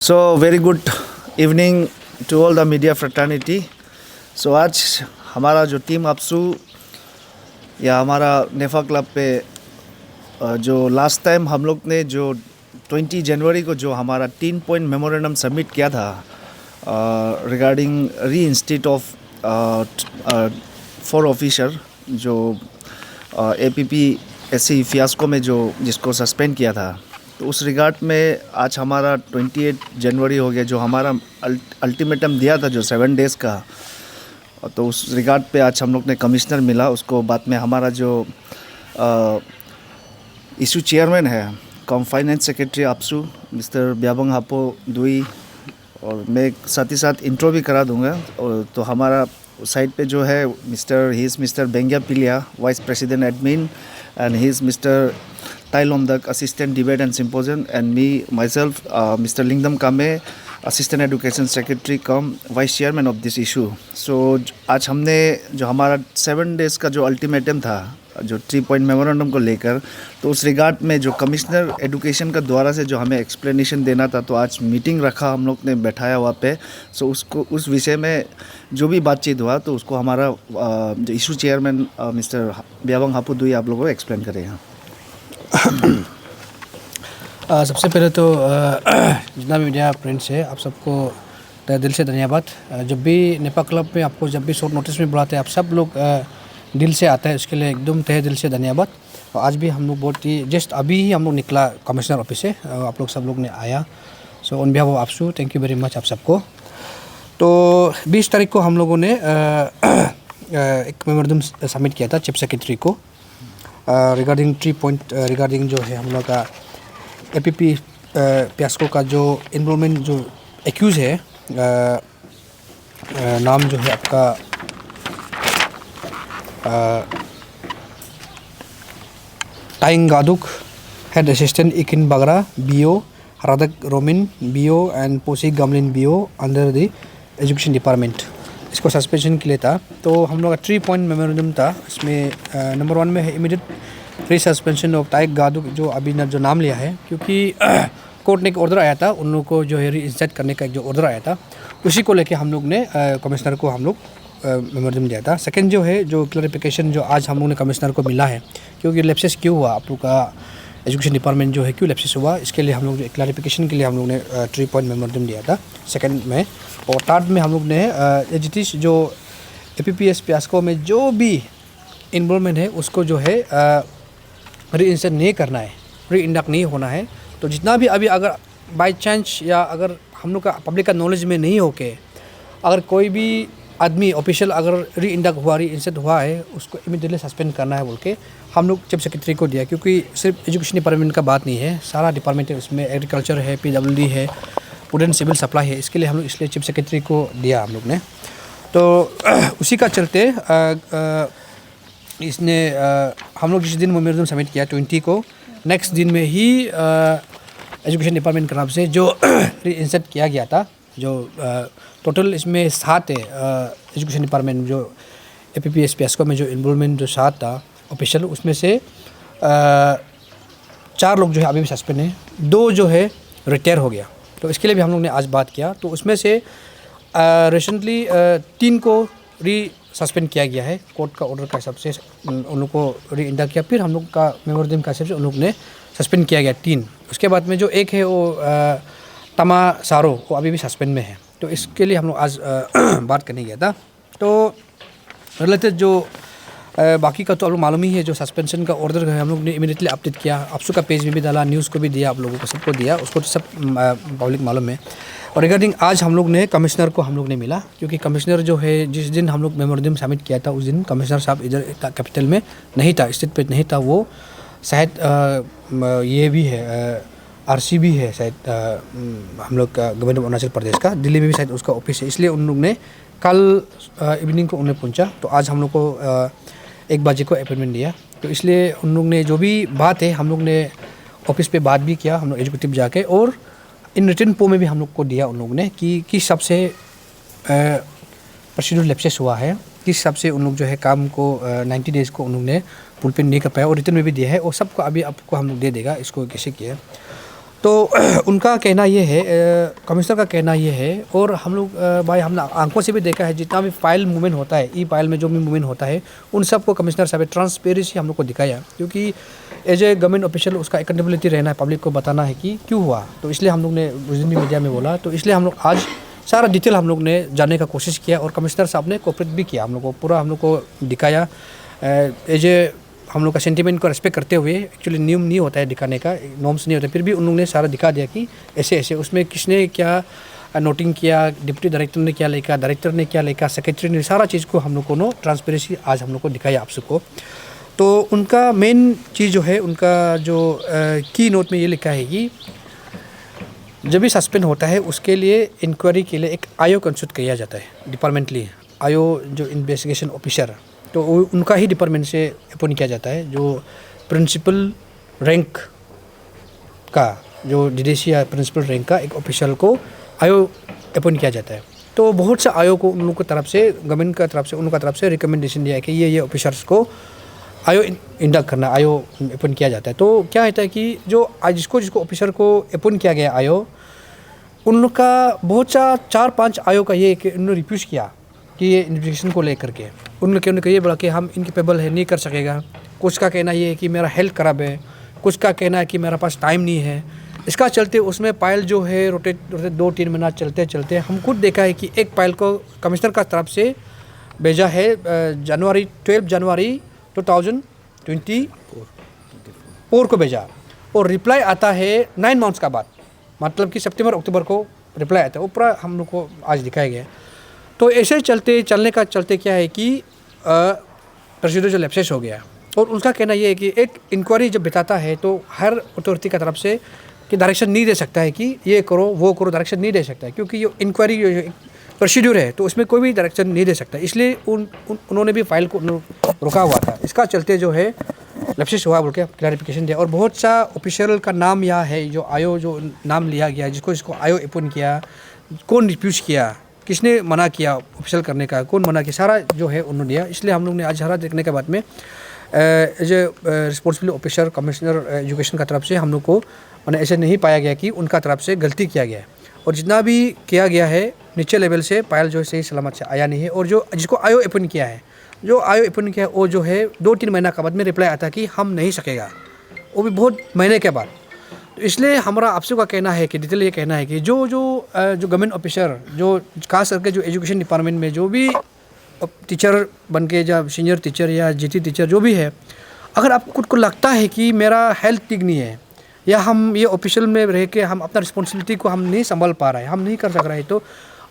So very good evening to all the media fraternity. So आज हमारा जो team अपसू या हमारा नेफा क्लब पे जो लास्ट टाइम हम लोग ने जो 20 जनवरी को जो हमारा 3 पॉइंट मेमोरेंडम सबमिट किया था रिगार्डिंग री इंस्टीट ऑफ फॉर ऑफिसर जो APP SC फियास्को में जो जिसको सस्पेंड किया था, तो उस रिगार्ड में आज हमारा 28 जनवरी हो गया जो हमारा अल्टीमेटम दिया था जो 7 डेज़ का। तो उस रिगार्ड पे आज हम लोग ने कमिश्नर मिला, उसको बाद में हमारा जो इशू चेयरमैन है कम फाइनेंस सेक्रेटरी अपसू मिस्टर ब्याबंग हापो दुई, और मैं साथ ही साथ इंट्रो भी करा दूंगा। और तो हमारा साइड पे जो है मिस्टर बेंगिया पिलिया vice president admin, and he is mister Tai Lomdak, Assistant Debate and Symposium, and me, myself, Mr. Lingdam Kame, Assistant Education Secretary come Vice Chairman of this issue. So आज हमने जो हमारा 7 days का जो ultimatum था जो 3 point memorandum को लेकर, तो उस रिगार्ड में जो कमिश्नर एजुकेशन का द्वारा से जो हमें एक्सप्लेनेशन देना था, तो आज मीटिंग रखा हम लोग ने बैठाया वहाँ पे। सो उसको उस विषय में जो भी बातचीत हुआ तो उसको हमारा जो इशू चेयरमैन मिस्टर ब्याबंग हापू दुई आप लोगों को एक्सप्लेन करेगा। सबसे पहले तो जितना भी मीडिया फ्रेंड्स है आप सबको तहे दिल से धन्यवाद। जब भी नेपा क्लब में आपको जब भी शॉर्ट नोटिस में बुलाते हैं आप सब लोग दिल से आते हैं, इसके लिए एकदम तहे दिल से धन्यवाद। और आज भी हम लोग बहुत ही जस्ट अभी ही हम लोग निकला कमिश्नर ऑफिस से, आप लोग सब लोग ने आया। So on behalf of AAPSU thank you very much आप सबको। तो 20 तारीख को हम लोगों ने एक मेमोरेंडम सबमिट किया था चीफ सेक्रेटरी को रिगार्डिंग 3 पॉइंट रिगार्डिंग जो है हम लोग का APP फियास्को का जो इन्वॉल्वमेंट जो एक्यूज़ है, नाम जो है आपका Taying Gaduk, head assistant Ikin Bagra BO, Radhak Romin BO and Posi Gamlin BO under the education department, इसको सस्पेंशन के लिए था। तो हम लोग का 3 पॉइंट मेमोरेंडम था। इसमें नंबर 1 में है इमीडिएट री सस्पेंशन ऑफ टाइग गादुक, जो अभी जो नाम लिया है, क्योंकि कोर्ट ने एक ऑर्डर आया था उन लोगों को जो है री इंस्टेट करने का एक जो ऑर्डर आया था, उसी को लेके हम लोग ने कमिश्नर को हम लोग मेमोरेंडम दिया था। सेकंड जो है जो क्लैरिफिकेशन जो आज हम लोग ने कमिश्नर को मिला है, क्योंकि लैप्सेस क्यों हुआ आप लोग का एजुकेशन डिपार्टमेंट जो है क्यों लैप्सेस हुआ, इसके लिए हम लोग क्लैरिफिकेशन के लिए हम लोग ने 3 पॉइंट मेमोरेंडम दिया था सेकंड में। और थर्ड में हम लोग ने एजिटिस जो APP फियास्को में जो भी इन्वॉल्वमेंट है उसको जो है री इंस्टेट नहीं करना है, री इंडक्ट नहीं होना है। तो जितना भी अभी अगर बाई चांस या अगर हम लोग का पब्लिक का नॉलेज में नहीं होके अगर कोई भी आदमी ऑफिशियल अगर री इंडक्ट हुआ री इंस्टेट हुआ है, उसको इमीडिएटली सस्पेंड करना है बोल के हम लोग चीफ सेक्रेटरी को दिया। क्योंकि सिर्फ एजुकेशन डिपार्टमेंट का बात नहीं है, सारा डिपार्टमेंट है, उसमें एग्रीकल्चर है, PWD है, फूड एंड सिविल सप्लाई है, इसके लिए हम लोग इसलिए चीफ सेक्रेटरी को दिया हम लोग ने। तो उसी का चलते इसने हम लोग जिस दिन मेमोरेंडम सबमिट किया 20 को, नेक्स्ट दिन में ही एजुकेशन डिपार्टमेंट की तरफ से जो री इंस्टेट किया गया था, जो टोटल इसमें 7 है एजुकेशन डिपार्टमेंट जो APP फियास्को में जो इन्वॉल्वमेंट जो 7 था ऑफिशियल, उसमें से 4 लोग जो है अभी भी सस्पेंड है, 2 जो है रिटायर हो गया। तो इसके लिए भी हम लोग ने आज बात किया। तो उसमें से रिसेंटली 3 को री सस्पेंड किया गया है कोर्ट का ऑर्डर का हिसाब से, उन लोग को री इंडक्ट किया, फिर हम लोग का मेमोरेंडम का हिसाब से उन लोग ने सस्पेंड किया गया 3। उसके बाद में जो एक है वो तमा सारो, वो अभी भी सस्पेंड में है। तो इसके लिए हम लोग आज बात करने गया था। तो रिलेटेड जो बाकी का तो आप लोग मालूम ही है, जो सस्पेंशन का ऑर्डर है हम लोग ने इमीडिएटली अपडेट किया, आपसू का पेज में भी डाला, न्यूज़ को भी दिया, आप लोगों को सबको दिया, उसको तो सब पब्लिक मालूम है। और रिगार्डिंग आज हम लोग ने कमिश्नर को हम लोग ने मिला, क्योंकि कमिश्नर जो है जिस दिन हम लोग मेमोरेंडम सबमिट किया था उस दिन कमिश्नर साहब इधर कैपिटल में नहीं था, स्टेट पे नहीं था, वो शायद ये भी है RC भी है शायद हम लोग का गवर्नमेंट ऑफ अरुणाचल प्रदेश का, दिल्ली में भी शायद उसका ऑफिस है, इसलिए उन लोग ने कल इवनिंग को उन्हें पहुंचा। तो आज हम लोग को 1 बजे को अपॉइंटमेंट दिया। तो इसलिए उन लोग ने जो भी बात है हम लोग ने ऑफिस पे बात भी किया, हम लोग एजुकेटिव जाके, और इन रिटर्न में भी हम लोग को दिया उन लोग ने कि किस हिसाब से प्रोसीड्यूर लैप्सेस हुआ है, किस हिसाब से उन लोग जो है काम को 90 डेज़ को उन लोग ने फुलफिल नहीं कर पाया, और रिटर्न में भी दिया है, और सबको अभी आपको हम लोग दे देगा इसको कैसे किया। तो उनका कहना ये है, कमिश्नर का कहना ये है, और हम लोग भाई हमने आंखों से भी देखा है, जितना भी फाइल मूवमेंट होता है, ई फाइल में जो भी मूवमेंट होता है, उन सबको कमिश्नर साहब ट्रांसपेरेंसी हम लोग को दिखाया, क्योंकि एज ए गवर्नमेंट ऑफिशियल उसका अकाउंटेबिलिटी रहना है, पब्लिक को बताना है कि क्यों हुआ। तो इसलिए हम लोग ने उस दिन भी मीडिया में बोला, तो इसलिए हम लोग आज सारा डिटेल हम लोग ने जानने का कोशिश किया, और कमिश्नर साहब ने कोऑपरेट भी किया, हम लोग को पूरा हम लोग को दिखाया। एज ए हम लोग का सेंटीमेंट को रेस्पेक्ट करते हुए, एक्चुअली नियम नहीं होता है दिखाने का, नॉर्म्स नहीं होता, फिर भी उन लोगों ने सारा दिखा दिया कि ऐसे ऐसे उसमें किसने क्या नोटिंग किया, डिप्टी डायरेक्टर ने क्या लिखा, डायरेक्टर ने क्या लिखा, सेक्रेटरी ने, सारा चीज़ को हम लोग को ट्रांसपेरेंसी आज हम लोग को दिखाया आप सबको। तो उनका मेन चीज़ जो है, उनका जो की नोट में ये लिखा है कि जब भी सस्पेंड होता है उसके लिए इंक्वायरी के लिए एक आयोग कंस्टिट्यूट किया जाता है डिपार्टमेंटली। आयोग जो इन्वेस्टिगेशन ऑफिसर, तो उनका ही डिपार्टमेंट से अपॉइंट किया जाता है, जो प्रिंसिपल रैंक का, जो डीडीसी या प्रिंसिपल रैंक का एक ऑफिसर को आयोग अपॉइंट किया जाता है। तो बहुत से आयोग को उन लोगों की तरफ से, गवर्नमेंट की तरफ से, उनका तरफ से रिकमेंडेशन दिया है कि ये ऑफिसर्स को आयोग इंडक्ट करना, आयोग अपॉइंट किया जाता है। तो क्या होता है कि जो आज जिसको ऑफिसर को अपॉइंट किया गया आयोग, उन लोग का बहुत सा 4-5 आयोग का ये कि उन्होंने रिफ्यूज़ किया कि ये इन्वेस्टिगेशन को लेकर के उन्होंने ये बोला कि हम इनकेपेबल है, नहीं कर सकेगा। कुछ का कहना ये है कि मेरा हेल्थ ख़राब है, कुछ का कहना है कि मेरा पास टाइम नहीं है। इसका चलते उसमें पायल जो है रोटेट 2-3 महीना चलते चलते हम खुद देखा है कि एक पायल को कमिश्नर का तरफ से भेजा है 12 जनवरी 2024 को भेजा, और रिप्लाई आता है 9 मंथ्स का बाद, मतलब कि सितंबर अक्टूबर को रिप्लाई आता है। वो पूरा हम लोग को आज दिखाया गया। तो ऐसे चलने का चलते क्या है कि प्रोसीजर जो लैप्सेस हो गया, और उनका कहना यह है कि एक इंक्वायरी जब बिताता है तो हर अथॉरिटी का तरफ से कि डायरेक्शन नहीं दे सकता है कि ये करो वो करो, डायरेक्शन नहीं दे सकता है, क्योंकि ये इंक्वायरी प्रोसीड्यूर है, तो उसमें कोई भी डायरेक्शन नहीं दे सकता। इसलिए उन्होंने भी फाइल को रुका हुआ था। इसका चलते जो है लैप्सेस हुआ बोल के क्लैरिफिकेशन दिया, और बहुत सा ऑफिशियल का नाम यहाँ है, जो आयो जो नाम लिया गया, जिसको इसको आयो अपॉइंट किया, कौन रिफ्यूज़ किया, किसने मना किया ऑफिशियल करने का, कौन मना किया, सारा जो है उन्होंने दिया। इसलिए हम लोग ने आज सारा देखने के बाद में as a responsible officer commissioner education का तरफ से हम लोग को मैंने ऐसे नहीं पाया गया कि उनका तरफ से गलती किया गया है, और जितना भी किया गया है नीचे लेवल से पायल जो सही सलामत से आया नहीं है, और जो जिसको आयो अपॉइंट किया है, जो आयो अपॉइंट किया है, वो जो है 2-3 महीना के बाद में रिप्लाई आता कि हम नहीं सकेगा, वो भी बहुत महीने के बाद। तो इसलिए हमारा आपसे का कहना है कि डिटेल ये कहना है कि जो गवर्नमेंट ऑफिसर, जो खास करके जो एजुकेशन डिपार्टमेंट में जो भी टीचर बन के, या सीनियर टीचर या जीटी टीचर जो भी है, अगर आपको खुद को लगता है कि मेरा हेल्थ ठीक नहीं है, या हम ये ऑफिशियल में रह के हम अपना रिस्पॉन्सिबिलिटी को हम नहीं संभाल पा रहे हैं, हम नहीं कर सक रहे हैं, तो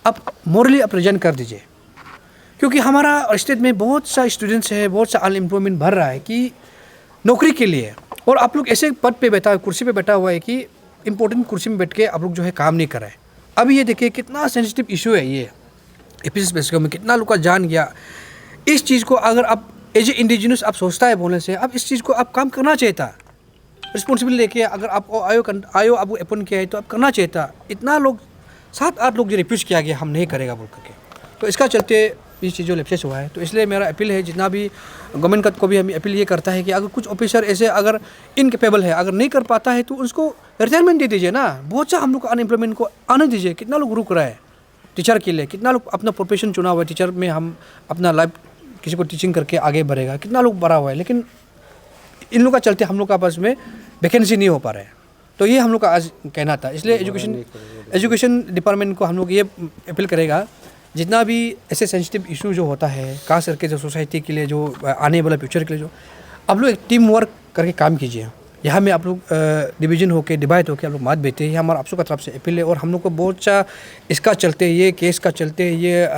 आप मोरली आप रिजाइन कर दीजिए। क्योंकि हमारा स्टेट में बहुत सा स्टूडेंट्स है, बहुत सा अनएम्प्लॉयमेंट भर रहा है कि नौकरी के लिए, और आप लोग ऐसे पद पे बैठा, कुर्सी पे बैठा हुआ है कि इंपॉर्टेंट कुर्सी में बैठ के आप लोग जो है काम नहीं कर रहे हैं। अभी ये देखिए कितना सेंसिटिव इशू है ये, एपीसी बेसिक में कितना लोग का जान गया। इस चीज़ को अगर आप एज ए इंडिजिनस आप सोचता है बोलने से, अब इस चीज़ को आप काम करना चाहिए था, रिस्पॉन्सिबिलिटी लेके। अगर आप आयो आपको अपॉइंट किया है तो आप करना चाहिए था। इतना लोग 7-8 लोग जो रिफ्यूज़ किया गया हम नहीं करेगा बोल करके, तो इसका चलते ये चीज़ जो लैप्सेस हुआ है। तो इसलिए मेरा अपील है, जितना भी गवर्नमेंट को भी हम अपील ये करता है कि अगर कुछ ऑफिसर ऐसे अगर इनकेपेबल है, अगर नहीं कर पाता है, तो उसको रिटायरमेंट दे दीजिए ना। बहुत सा हम लोग अनएम्प्लॉयमेंट को आने दीजिए। कितना लोग रुक रहा है टीचर के लिए, कितना लोग अपना प्रोफेशन चुना हुआ है, टीचर में हम अपना लाइफ किसी को टीचिंग करके आगे बढ़ेगा, कितना लोग बढ़ा हुआ है, लेकिन इन लोग का चलते हम लोग का आपस में वैकेंसी नहीं हो पा रहा है। तो ये हम लोग का आज कहना था। इसलिए एजुकेशन डिपार्टमेंट को हम लोग ये अपील करेगा, जितना भी ऐसे सेंसिटिव इशू जो होता है, खास करके जो सोसाइटी के लिए, जो आने वाला फ्यूचर के लिए, जो आप लोग एक टीम वर्क करके काम कीजिए। यहाँ में आप लोग डिवीजन होके, डिवाइड होके आप लोग मत बैठे। ये हमारा आप सबका तरफ से अपील है। और हम लोग को बहुत सा इसका चलते, ये केस का चलते, ये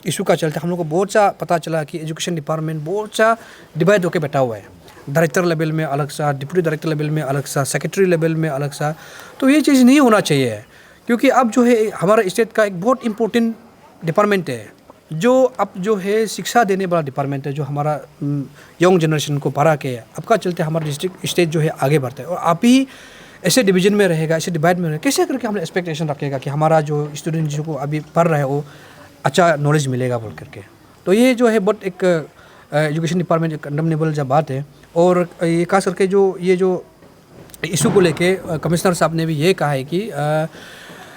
इशू का चलते हम लोग को बहुत सा पता चला कि एजुकेशन डिपार्टमेंट बहुत सा डिवाइड होके बैठा हुआ है। डायरेक्टर लेवल में अलग सा, डिप्टी डायरेक्टर लेवल में अलग सा, सेक्रेटरी लेवल में अलग सा। तो ये चीज़ नहीं होना चाहिए, क्योंकि अब जो है हमारा स्टेट का एक बहुत इम्पोर्टेंट डिपार्टमेंट है, जो अब जो है शिक्षा देने वाला डिपार्टमेंट है, जो हमारा यंग जनरेशन को पढ़ा के आपका चलते हमारा डिस्ट्रिक्ट स्टेट जो है आगे बढ़ता है। और आप ही ऐसे डिवीजन में रहेगा, ऐसे डिवाइड में रहेगा, कैसे करके हम एक्सपेक्टेशन रखेगा कि हमारा जो स्टूडेंट जो को अभी पढ़ रहा है वो अच्छा नॉलेज मिलेगा बोल करके। तो ये जो है बहुत एक एजुकेशन डिपार्टमेंट कंडमनेबल जब बात है। और ये खास करके जो इशू को लेके कमिश्नर साहब ने भी ये कहा है कि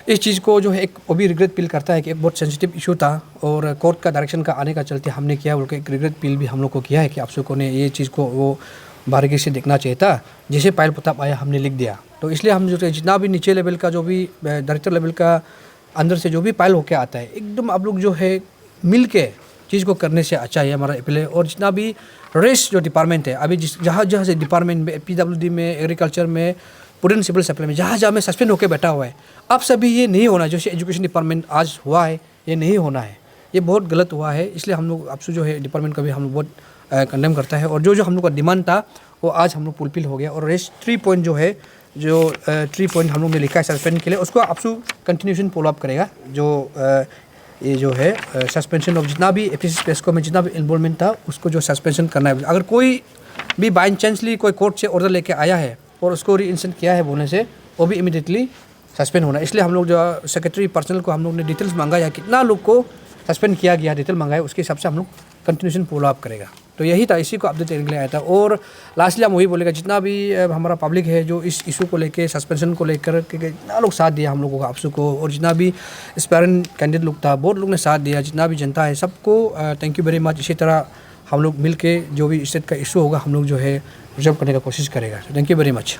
इस चीज़ को जो है एक वो भी रिग्रेट फील करता है कि एक बहुत सेंसिटिव इशू था और कोर्ट का डायरेक्शन का आने का चलते हमने किया, बोल के एक रिग्रेट फील भी हम लोग को किया है कि आप सबको ने ये चीज़ को वो बारीकी से देखना चाहिए था। जैसे पायल प्रताप आया हमने लिख दिया, तो इसलिए हम जो है जितना भी नीचे लेवल का जो भी डायरेक्टर लेवल का अंदर से जो भी पायल होके आता है, एकदम आप लोग जो है मिल के चीज़ को करने से अच्छा है हमारा अपील है। और जितना भी रेस्ट जो डिपार्टमेंट है अभी जहाँ जहाँ से डिपार्टमेंट में PWD में, एग्रीकल्चर में, फूड एंड सिविल सप्लाई में जहाँ जहाँ में सस्पेंड होकर बैठा हुआ है, अब सभी ये नहीं होना है। जैसे एजुकेशन डिपार्टमेंट आज हुआ है, ये नहीं होना है, ये बहुत गलत हुआ है। इसलिए हम लोग आपसे जो है डिपार्टमेंट का भी हम लोग बहुत कंडेम करता है। और जो हम लोग का डिमांड था वो आज हम लोग फुलफिल हो गया। और रेस्ट 3 पॉइंट जो है, जो 3 पॉइंट हम लोग ने लिखा है सस्पेंड के लिए, उसको आपसे कंटिन्यूशन फॉलोअप करेगा। जो ये जो है सस्पेंशन ऑफ जितना भी एफिस पेस्को में जितना भी इन्वॉल्वमेंट था उसको जो सस्पेंशन करना है। अगर कोई भी बाई चांसली कोई कोर्ट से ऑर्डर लेके आया है और उसको रीइंस्टेंट किया है बोलने से, वो भी इमीडिएटली सस्पेंड होना है। इसलिए हम लोग जो सेक्रेटरी पर्सनल को हम लोग ने डिटेल्स मांगा है, कितना लोग को सस्पेंड किया गया डिटेल मांगा है, उसके हिसाब से हम लोग कंटिन्यूशन फॉलोअप करेगा। तो यही था, इसी को अपडेट देने के लिए आया था। और लास्टली हम वही बोलेगा, जितना भी हमारा पब्लिक है जो इस इशू को लेके, सस्पेंशन को लेकर जितना लोग साथ दिया हम लोगों को, आपसू को, और जितना भी एस्पायरेंट कैंडिडेट लोग था बहुत लोग ने साथ दिया, जितना भी जनता है सबको थैंक यू वेरी मच। इसी तरह हम लोग मिल के जो भी स्टेट का इशू होगा हम लोग जो है रिजॉल्व करने का कोशिश करेगा। Thank you very much.